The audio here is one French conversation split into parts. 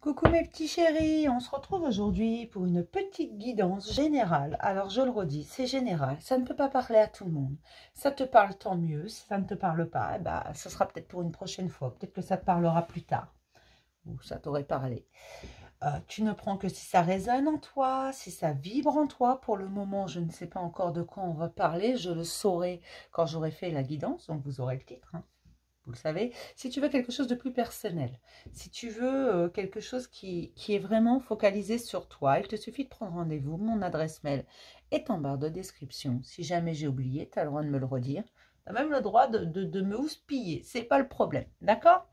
Coucou mes petits chéris, on se retrouve aujourd'hui pour une petite guidance générale. Alors je le redis, c'est général, ça ne peut pas parler à tout le monde. Ça te parle, tant mieux. Si ça ne te parle pas, eh ben, ce sera peut-être pour une prochaine fois. Peut-être que ça te parlera plus tard. Ou ça t'aurait parlé. Tu ne prends que si ça résonne en toi, si ça vibre en toi. Pour le moment, je ne sais pas encore de quoi on va parler. Je le saurai quand j'aurai fait la guidance, donc vous aurez le titre, hein. Vous le savez, si tu veux quelque chose de plus personnel, si tu veux quelque chose qui est vraiment focalisé sur toi, il te suffit de prendre rendez-vous. Mon adresse mail est en barre de description. Si jamais j'ai oublié, tu as le droit de me le redire. Tu as même le droit de me houspiller, c'est pas le problème, d'accord?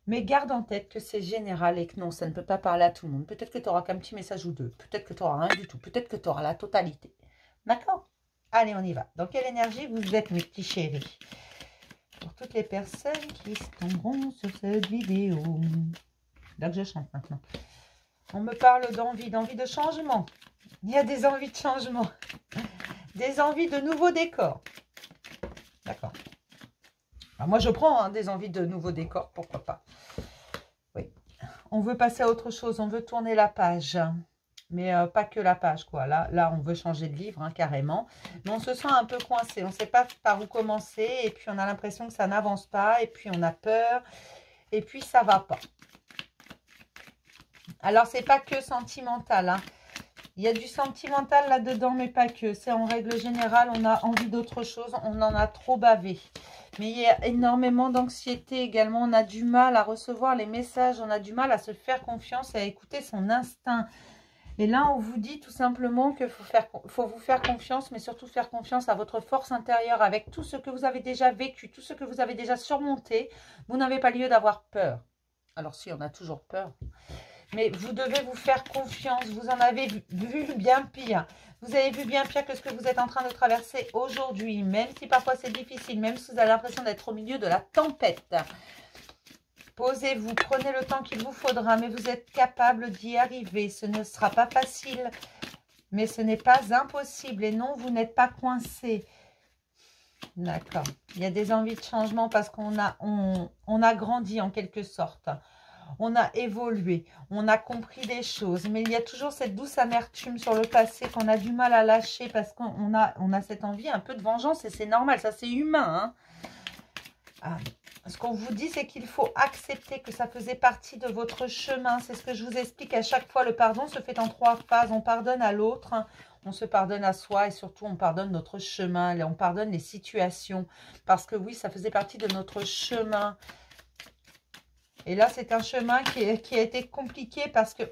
Mais garde en tête que c'est général et que non, ça ne peut pas parler à tout le monde. Peut-être que tu auras qu'un petit message ou deux, peut-être que tu n'auras rien du tout, peut-être que tu auras la totalité, d'accord? Allez, on y va. Dans quelle énergie vous êtes, mes petits chéris? Pour toutes les personnes qui tomberont sur cette vidéo. Là que je chante maintenant. On me parle d'envie de changement. Il y a des envies de changement. Des envies de nouveaux décors. D'accord. Moi, je prends des envies de nouveaux décors, pourquoi pas. Oui. On veut passer à autre chose, on veut tourner la page. Mais pas que la page, quoi. Là, on veut changer de livre, hein, carrément. Mais on se sent un peu coincé. On ne sait pas par où commencer. Et puis, on a l'impression que ça n'avance pas. Et puis, on a peur. Et puis, ça ne va pas. Alors, c'est pas que sentimental, hein. Il y a du sentimental là-dedans, mais pas que. C'est en règle générale, on a envie d'autre chose. On en a trop bavé. Mais il y a énormément d'anxiété également. On a du mal à recevoir les messages. On a du mal à se faire confiance et à écouter son instinct. Et là, on vous dit tout simplement qu'il faut vous faire confiance, mais surtout faire confiance à votre force intérieure avec tout ce que vous avez déjà vécu, tout ce que vous avez déjà surmonté. Vous n'avez pas lieu d'avoir peur. Alors si, on a toujours peur. Mais vous devez vous faire confiance. Vous en avez vu bien pire. Vous avez vu bien pire que ce que vous êtes en train de traverser aujourd'hui. Même si parfois c'est difficile, même si vous avez l'impression d'être au milieu de la tempête. Posez-vous, prenez le temps qu'il vous faudra, mais vous êtes capable d'y arriver. Ce ne sera pas facile, mais ce n'est pas impossible. Et non, vous n'êtes pas coincé. D'accord. Il y a des envies de changement parce qu'on a grandi en quelque sorte. On a évolué, on a compris des choses. Mais il y a toujours cette douce amertume sur le passé qu'on a du mal à lâcher parce qu'on a cette envie un peu de vengeance et c'est normal, ça c'est humain, hein. Ce qu'on vous dit, c'est qu'il faut accepter que ça faisait partie de votre chemin. C'est ce que je vous explique à chaque fois. Le pardon se fait en 3 phases. On pardonne à l'autre, on se pardonne à soi et surtout, on pardonne notre chemin. On pardonne les situations. Parce que oui, ça faisait partie de notre chemin. Et là, c'est un chemin qui a été compliqué parce que...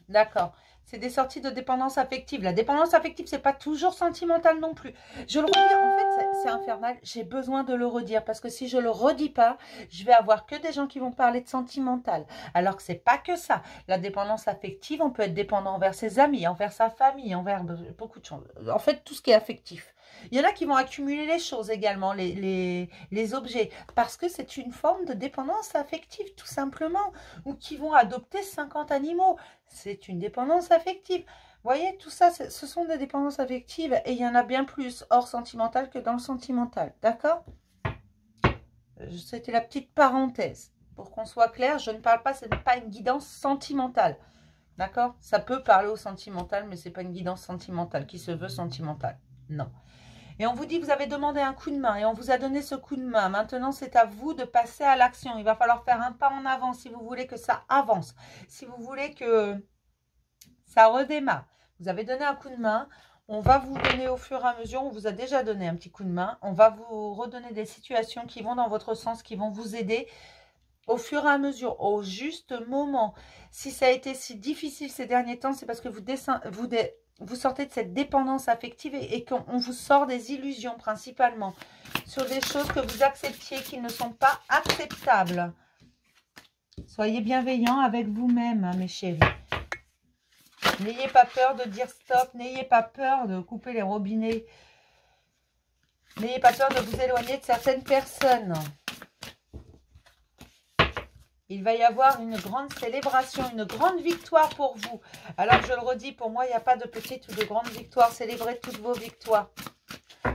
D'accord. C'est des sorties de dépendance affective. La dépendance affective, c'est pas toujours sentimental non plus. Je le redis, en fait, c'est infernal. J'ai besoin de le redire parce que si je le redis pas, je vais avoir que des gens qui vont parler de sentimental. Alors que c'est pas que ça. La dépendance affective, on peut être dépendant envers ses amis, envers sa famille, envers beaucoup de choses. En fait, tout ce qui est affectif. Il y en a qui vont accumuler les choses également, les objets, parce que c'est une forme de dépendance affective, tout simplement. Ou qui vont adopter 50 animaux. C'est une dépendance affective. Vous voyez, tout ça, ce sont des dépendances affectives et il y en a bien plus hors sentimental que dans le sentimental. D'accord? C'était la petite parenthèse. Pour qu'on soit clair, je ne parle pas, ce n'est pas une guidance sentimentale. D'accord? Ça peut parler au sentimental, mais ce n'est pas une guidance sentimentale qui se veut sentimentale. Non. Et on vous dit, vous avez demandé un coup de main et on vous a donné ce coup de main. Maintenant, c'est à vous de passer à l'action. Il va falloir faire un pas en avant si vous voulez que ça avance. Si vous voulez que ça redémarre. Vous avez donné un coup de main. On va vous donner au fur et à mesure. On vous a déjà donné un petit coup de main. On va vous redonner des situations qui vont dans votre sens, qui vont vous aider au fur et à mesure, au juste moment. Si ça a été si difficile ces derniers temps, c'est parce que vous sortez de cette dépendance affective et qu'on vous sort des illusions principalement sur des choses que vous acceptiez qui ne sont pas acceptables. Soyez bienveillants avec vous-même, hein, mes chéris. N'ayez pas peur de dire stop, n'ayez pas peur de couper les robinets. N'ayez pas peur de vous éloigner de certaines personnes. Il va y avoir une grande célébration, une grande victoire pour vous. Alors, je le redis, pour moi, il n'y a pas de petite ou de grande victoire. Célébrez toutes vos victoires.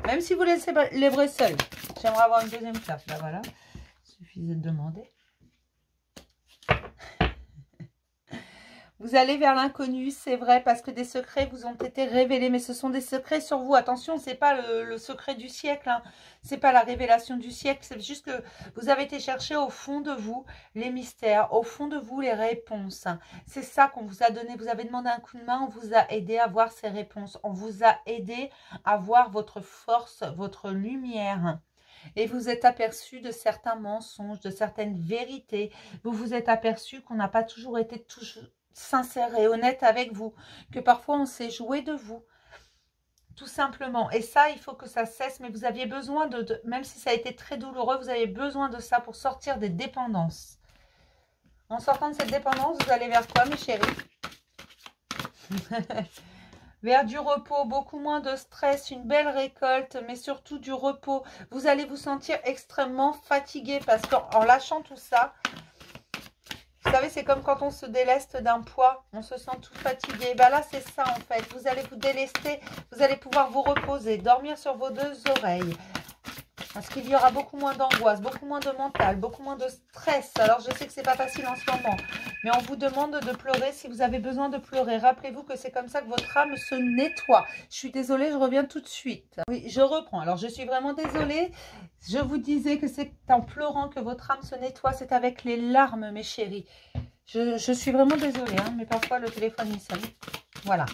Même si vous les célébrez seul. J'aimerais avoir une deuxième carte. Là, voilà. Il suffisait de demander. Vous allez vers l'inconnu, c'est vrai, parce que des secrets vous ont été révélés, mais ce sont des secrets sur vous. Attention, c'est pas le secret du siècle, hein. C'est pas la révélation du siècle, c'est juste que vous avez été chercher au fond de vous les mystères, au fond de vous les réponses. C'est ça qu'on vous a donné. Vous avez demandé un coup de main, on vous a aidé à voir ces réponses. On vous a aidé à voir votre force, votre lumière. Et vous êtes aperçu de certains mensonges, de certaines vérités. Vous vous êtes aperçu qu'on n'a pas toujours été sincère et honnête avec vous, que parfois on s'est joué de vous, tout simplement. Et ça, il faut que ça cesse, mais vous aviez besoin même si ça a été très douloureux, vous avez besoin de ça pour sortir des dépendances. En sortant de cette dépendance, vous allez vers quoi, mes chéris? Vers du repos, beaucoup moins de stress, une belle récolte, mais surtout du repos. Vous allez vous sentir extrêmement fatigué parce qu'en lâchant tout ça, vous savez, c'est comme quand on se déleste d'un poids, on se sent tout fatigué. Ben là, c'est ça en fait. Vous allez vous délester, vous allez pouvoir vous reposer, dormir sur vos deux oreilles. Parce qu'il y aura beaucoup moins d'angoisse, beaucoup moins de mental, beaucoup moins de stress. Alors, je sais que c'est pas facile en ce moment, mais on vous demande de pleurer si vous avez besoin de pleurer. Rappelez-vous que c'est comme ça que votre âme se nettoie. Je suis désolée, je reviens tout de suite. Oui, je reprends. Alors, je suis vraiment désolée. Je vous disais que c'est en pleurant que votre âme se nettoie. C'est avec les larmes, mes chéris. Je suis vraiment désolée, hein, mais parfois le téléphone il sonne. Voilà.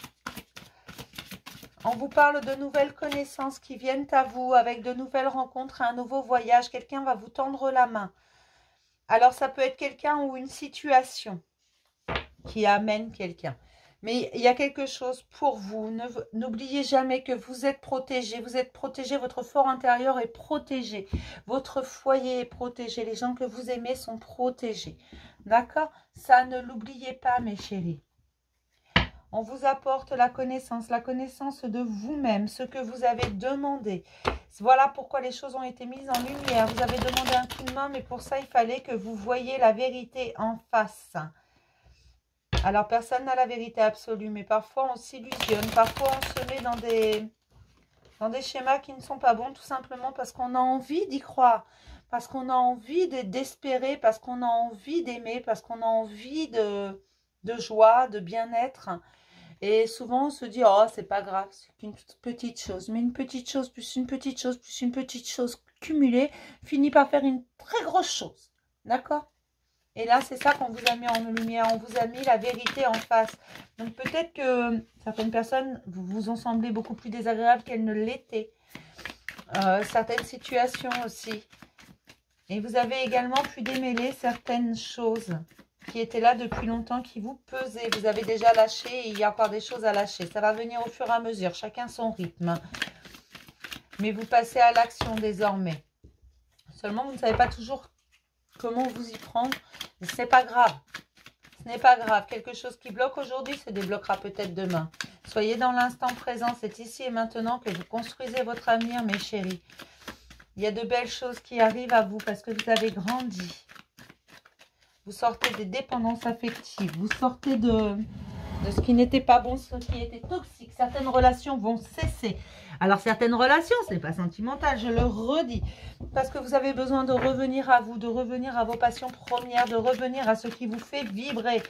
On vous parle de nouvelles connaissances qui viennent à vous, avec de nouvelles rencontres, un nouveau voyage. Quelqu'un va vous tendre la main. Alors, ça peut être quelqu'un ou une situation qui amène quelqu'un. Mais il y a quelque chose pour vous. N'oubliez jamais que vous êtes protégé. Vous êtes protégé. Votre fort intérieur est protégé. Votre foyer est protégé. Les gens que vous aimez sont protégés. D'accord? Ça, ne l'oubliez pas, mes chéris. On vous apporte la connaissance de vous-même, ce que vous avez demandé. Voilà pourquoi les choses ont été mises en lumière. Vous avez demandé un coup de main, mais pour ça, il fallait que vous voyiez la vérité en face. Alors, personne n'a la vérité absolue, mais parfois on s'illusionne, parfois on se met dans des schémas qui ne sont pas bons, tout simplement parce qu'on a envie d'y croire, parce qu'on a envie d'espérer, parce qu'on a envie d'aimer, parce qu'on a envie de joie, de bien-être. Et souvent, on se dit, oh, c'est pas grave, c'est qu'une petite chose. Mais une petite chose, plus une petite chose, plus une petite chose cumulée, finit par faire une très grosse chose. D'accord? Et là, c'est ça qu'on vous a mis en lumière. On vous a mis la vérité en face. Donc, peut-être que certaines personnes vous ont semblé beaucoup plus désagréables qu'elles ne l'étaient. Certaines situations aussi. Et vous avez également pu démêler certaines choses qui étaient là depuis longtemps, qui vous pesaient. Vous avez déjà lâché et il y a encore des choses à lâcher. Ça va venir au fur et à mesure, chacun son rythme. Mais vous passez à l'action désormais. Seulement, vous ne savez pas toujours comment vous y prendre. Ce n'est pas grave. Ce n'est pas grave. Quelque chose qui bloque aujourd'hui se débloquera peut-être demain. Soyez dans l'instant présent. C'est ici et maintenant que vous construisez votre avenir, mes chéris. Il y a de belles choses qui arrivent à vous parce que vous avez grandi. Vous sortez des dépendances affectives. Vous sortez de ce qui n'était pas bon, ce qui était toxique. Certaines relations vont cesser. Alors, certaines relations, ce n'est pas sentimental, je le redis. Parce que vous avez besoin de revenir à vous, de revenir à vos passions premières, de revenir à ce qui vous fait vibrer.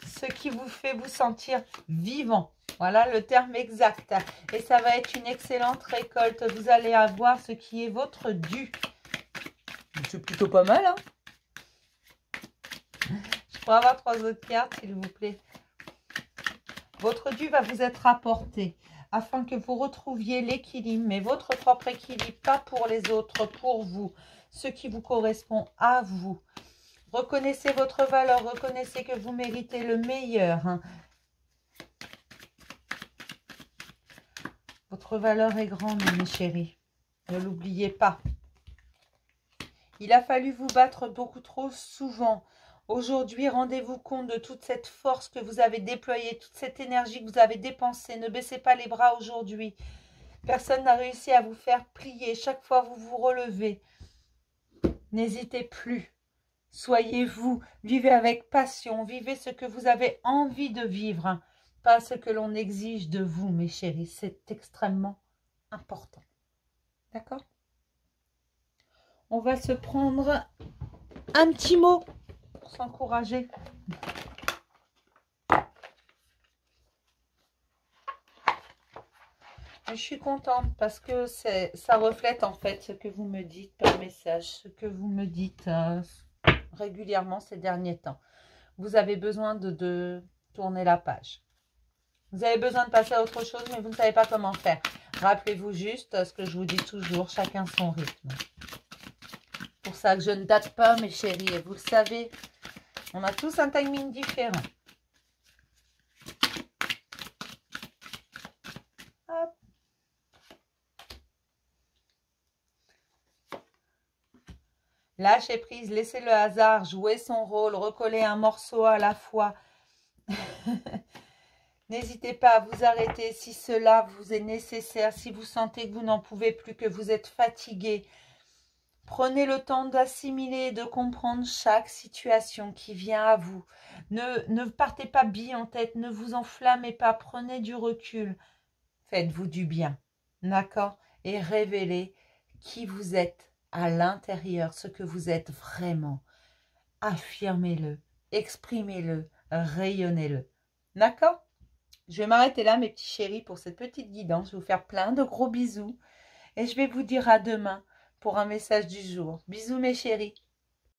Ce qui vous fait vous sentir vivant. Voilà le terme exact. Et ça va être une excellente récolte. Vous allez avoir ce qui est votre dû. C'est plutôt pas mal, hein? Je pourrais avoir 3 autres cartes, s'il vous plaît. Votre dû va vous être apporté afin que vous retrouviez l'équilibre, mais votre propre équilibre, pas pour les autres, pour vous, ce qui vous correspond à vous. Reconnaissez votre valeur, reconnaissez que vous méritez le meilleur. Hein. Votre valeur est grande, mes chéris. Ne l'oubliez pas. Il a fallu vous battre beaucoup trop souvent. Aujourd'hui, rendez-vous compte de toute cette force que vous avez déployée, toute cette énergie que vous avez dépensée. Ne baissez pas les bras aujourd'hui. Personne n'a réussi à vous faire plier. Chaque fois, vous vous relevez. N'hésitez plus. Soyez vous. Vivez avec passion. Vivez ce que vous avez envie de vivre. Pas ce que l'on exige de vous, mes chéris. C'est extrêmement important. D'accord ? On va se prendre un petit mot pour s'encourager. Je suis contente parce que ça reflète en fait ce que vous me dites par message, ce que vous me dites régulièrement ces derniers temps. Vous avez besoin de tourner la page. Vous avez besoin de passer à autre chose, mais vous ne savez pas comment faire. Rappelez-vous juste ce que je vous dis toujours, chacun son rythme. Pour ça que je ne date pas, mes chéris, et vous le savez, on a tous un timing différent. Hop. Lâchez prise, laissez le hasard jouer son rôle, recoller un morceau à la fois. N'hésitez pas à vous arrêter si cela vous est nécessaire, si vous sentez que vous n'en pouvez plus, que vous êtes fatigué. Prenez le temps d'assimiler et de comprendre chaque situation qui vient à vous. Ne partez pas bille en tête, ne vous enflammez pas, prenez du recul. Faites-vous du bien, d'accord? Et révélez qui vous êtes à l'intérieur, ce que vous êtes vraiment. Affirmez-le, exprimez-le, rayonnez-le. D'accord? Je vais m'arrêter là, mes petits chéris, pour cette petite guidance. Je vais vous faire plein de gros bisous. Et je vais vous dire à demain pour un message du jour. Bisous, mes chéris.